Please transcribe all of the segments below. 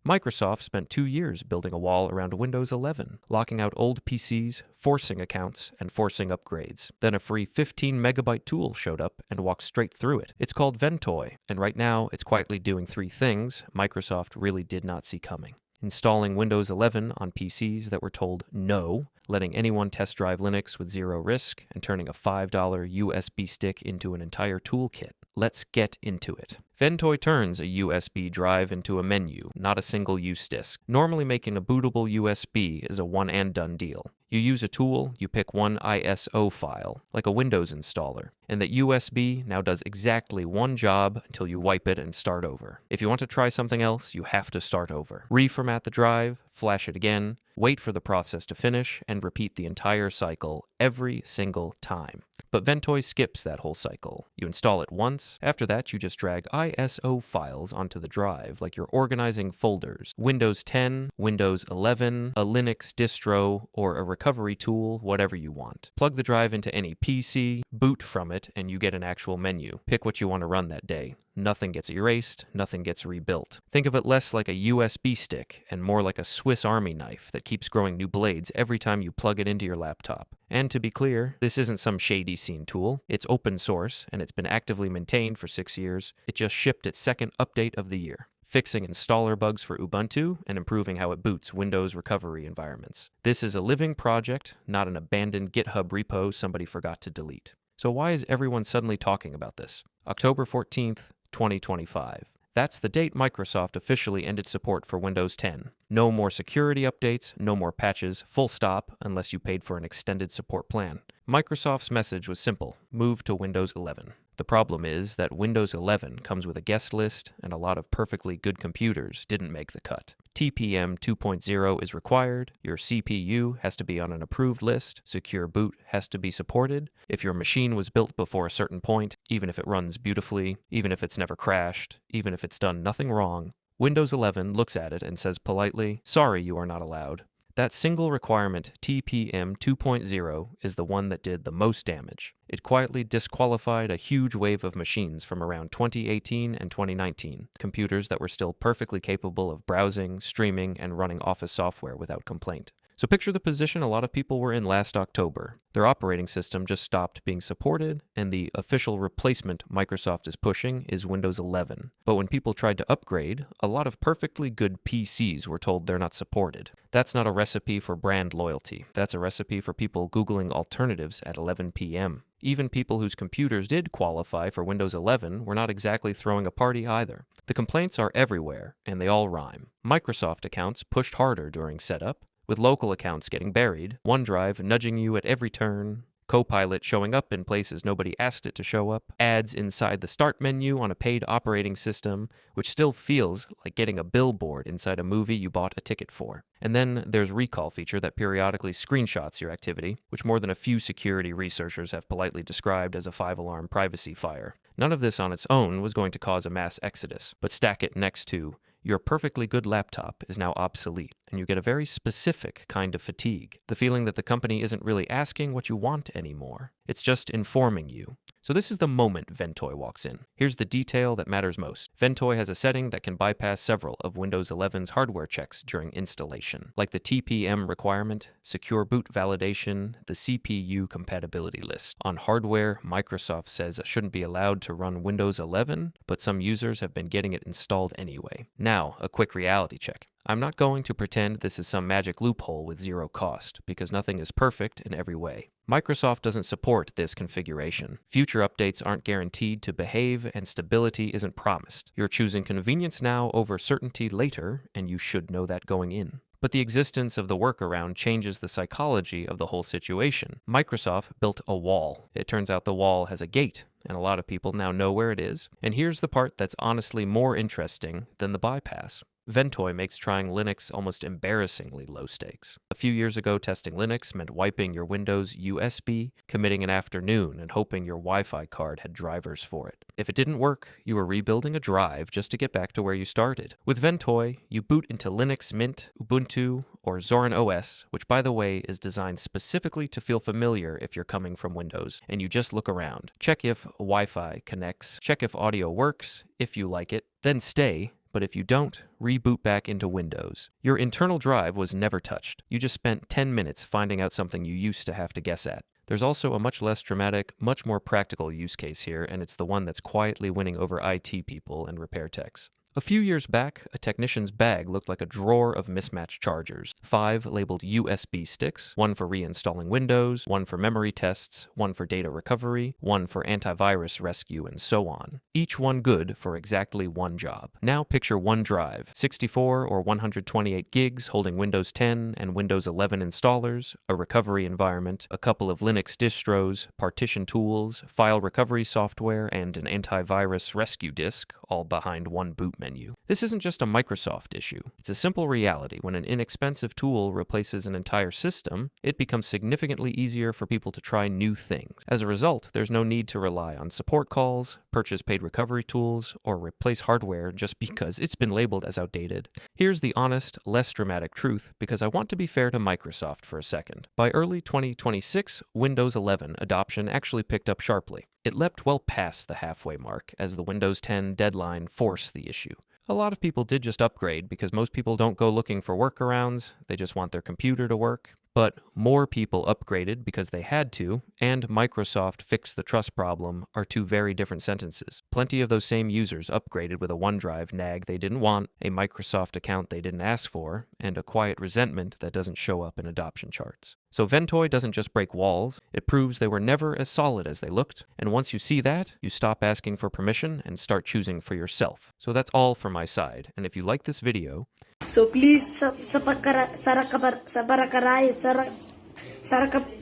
Microsoft spent 2 years building a wall around Windows 11, locking out old PCs, forcing accounts, and forcing upgrades. Then a free 15-megabyte tool showed up and walked straight through it. It's called Ventoy, and right now it's quietly doing 3 things Microsoft really did not see coming. Installing Windows 11 on PCs that were told no, letting anyone test drive Linux with zero risk, and turning a $5 USB stick into an entire toolkit. Let's get into it. Ventoy turns a USB drive into a menu, not a single-use disk. Normally making a bootable USB is a one-and-done deal. You use a tool, you pick one ISO file, like a Windows installer, and that USB now does exactly one job until you wipe it and start over. If you want to try something else, you have to start over. Reformat the drive, flash it again, wait for the process to finish, and repeat the entire cycle every single time. But Ventoy skips that whole cycle. You install it once, after that you just drag ISO files onto the drive like you're organizing folders. Windows 10, Windows 11, a Linux distro, or a recovery tool, whatever you want. Plug the drive into any PC, boot from it, and you get an actual menu. Pick what you want to run that day. Nothing gets erased, nothing gets rebuilt. Think of it less like a USB stick and more like a Swiss Army knife that keeps growing new blades every time you plug it into your laptop. And to be clear, this isn't some shady scene tool. It's open source, and it's been actively maintained for 6 years. It just shipped its second update of the year, fixing installer bugs for Ubuntu and improving how it boots Windows recovery environments. This is a living project, not an abandoned GitHub repo somebody forgot to delete. So why is everyone suddenly talking about this? October 14th, 2025. That's the date Microsoft officially ended support for Windows 10. No more security updates, no more patches, full stop, unless you paid for an extended support plan. Microsoft's message was simple: move to Windows 11. The problem is that Windows 11 comes with a guest list, and a lot of perfectly good computers didn't make the cut. TPM 2.0 is required, your CPU has to be on an approved list, secure boot has to be supported. If your machine was built before a certain point, even if it runs beautifully, even if it's never crashed, even if it's done nothing wrong, Windows 11 looks at it and says politely, sorry, you are not allowed. That single requirement, TPM 2.0, is the one that did the most damage. It quietly disqualified a huge wave of machines from around 2018 and 2019, computers that were still perfectly capable of browsing, streaming, and running Office software without complaint. So picture the position a lot of people were in last October. Their operating system just stopped being supported, and the official replacement Microsoft is pushing is Windows 11. But when people tried to upgrade, a lot of perfectly good PCs were told they're not supported. That's not a recipe for brand loyalty. That's a recipe for people Googling alternatives at 11 p.m. Even people whose computers did qualify for Windows 11 were not exactly throwing a party either. The complaints are everywhere, and they all rhyme. Microsoft accounts pushed harder during setup, with local accounts getting buried, OneDrive nudging you at every turn, Copilot showing up in places nobody asked it to show up, ads inside the start menu on a paid operating system, which still feels like getting a billboard inside a movie you bought a ticket for. And then there's recall feature that periodically screenshots your activity, which more than a few security researchers have politely described as a 5-alarm privacy fire. None of this on its own was going to cause a mass exodus, but stack it next to your perfectly good laptop is now obsolete, and you get a very specific kind of fatigue. The feeling that the company isn't really asking what you want anymore. It's just informing you. So this is the moment Ventoy walks in. Here's the detail that matters most. Ventoy has a setting that can bypass several of Windows 11's hardware checks during installation, like the TPM requirement, secure boot validation, the CPU compatibility list. On hardware, Microsoft says it shouldn't be allowed to run Windows 11, but some users have been getting it installed anyway. Now, a quick reality check. I'm not going to pretend this is some magic loophole with zero cost, because nothing is perfect in every way. Microsoft doesn't support this configuration. Future updates aren't guaranteed to behave, and stability isn't promised. You're choosing convenience now over certainty later, and you should know that going in. But the existence of the workaround changes the psychology of the whole situation. Microsoft built a wall. It turns out the wall has a gate, and a lot of people now know where it is. And here's the part that's honestly more interesting than the bypass. Ventoy makes trying Linux almost embarrassingly low stakes. A few years ago, testing Linux meant wiping your Windows USB, committing an afternoon, and hoping your Wi-Fi card had drivers for it. If it didn't work, you were rebuilding a drive just to get back to where you started. With Ventoy, you boot into Linux Mint, Ubuntu, or Zorin OS, which by the way is designed specifically to feel familiar if you're coming from Windows, and you just look around. Check if Wi-Fi connects, check if audio works, if you like it, then stay, but if you don't, reboot back into Windows. Your internal drive was never touched. You just spent 10 minutes finding out something you used to have to guess at. There's also a much less dramatic, much more practical use case here, and it's the one that's quietly winning over IT people and repair techs. A few years back, a technician's bag looked like a drawer of mismatched chargers. 5 labeled USB sticks, 1 for reinstalling Windows, 1 for memory tests, 1 for data recovery, 1 for antivirus rescue, and so on. Each one good for exactly one job. Now picture one drive, 64 or 128 gigs holding Windows 10 and Windows 11 installers, a recovery environment, a couple of Linux distros, partition tools, file recovery software, and an antivirus rescue disk, all behind one boot menu. This isn't just a Microsoft issue. It's a simple reality. When an inexpensive tool replaces an entire system, it becomes significantly easier for people to try new things. As a result, there's no need to rely on support calls, purchase paid recovery tools, or replace hardware just because it's been labeled as outdated. Here's the honest, less dramatic truth, because I want to be fair to Microsoft for a second. By early 2026, Windows 11 adoption actually picked up sharply. It leapt well past the halfway mark as the Windows 10 deadline forced the issue. A lot of people did just upgrade because most people don't go looking for workarounds, they just want their computer to work. But more people upgraded because they had to, and Microsoft fixed the trust problem are two very different sentences. Plenty of those same users upgraded with a OneDrive nag they didn't want, a Microsoft account they didn't ask for, and a quiet resentment that doesn't show up in adoption charts. So Ventoy doesn't just break walls, it proves they were never as solid as they looked, and once you see that, you stop asking for permission and start choosing for yourself. So that's all from my side, and if you like this video, so please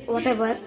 whatever